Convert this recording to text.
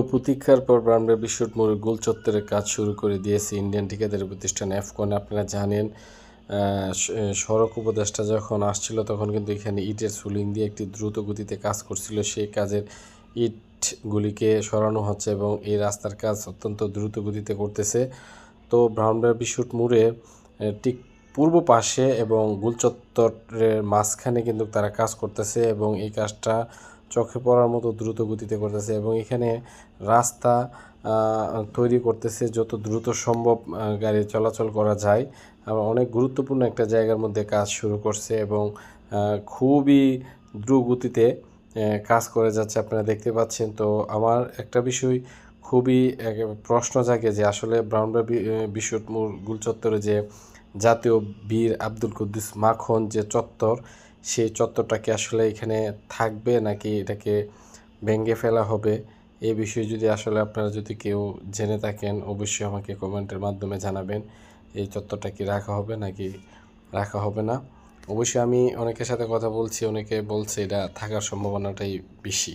প্রতীক্ষার পর ব্রাহ্মণবাড়িয়া বিশ্বরোড মোড়ে গোল চত্বরের কাজ শুরু করে দিয়েছে ইন্ডিয়ান ঠিকাদারি প্রতিষ্ঠান এফকন। আপনারা জানেন সড়ক উপদেষ্টা যখন আসছিল তখন কিন্তু এখানে ইটের সুলিং দিয়ে একটি দ্রুত গতিতে কাজ করছিল। সেই কাজের ইটগুলিকে সরানো হচ্ছে এবং এই রাস্তার কাজ অত্যন্ত দ্রুত গতিতে করতেছে। তো ব্রাহ্মণবাড়িয়া বিশ্বরোড মোড়ে ঠিক পূর্ব পাশে এবং গোল চত্বরের মাঝখানে কিন্তু তারা কাজ করতেছে এবং এই কাজটা চোখে পড়ার মতো দ্রুত গতিতে করতেছে এবং এখানে রাস্তা তৈরি করতেছে যত দ্রুত সম্ভব গাড়ি চলাচল করা যায়। আবার অনেক গুরুত্বপূর্ণ একটা জায়গার মধ্যে কাজ শুরু করছে এবং খুবই দ্রুত গতিতে কাজ করে যাচ্ছে, আপনারা দেখতে পাচ্ছেন। তো আমার একটা বিষয় খুবই প্রশ্ন জাগে যে আসলে ব্রাহ্মণবাড়িয়া বিশ্বরোড মোড় গোল চত্বরে যে জাতীয় বীর আব্দুল কুদ্দুস মাখন যে চত্বর, সেই চত্বরটাকে আসলে এখানে থাকবে নাকি এটাকে ভেঙে ফেলা হবে, এই বিষয়ে যদি আসলে আপনারা যদি কেউ জেনে থাকেন অবশ্যই আমাকে কমেন্টের মাধ্যমে জানাবেন। এই চত্বরটা কি রাখা হবে নাকি রাখা হবে না। অবশ্যই আমি অনেকের সাথে কথা বলছি, অনেকে বলছে এটা থাকার সম্ভাবনাটাই বেশি।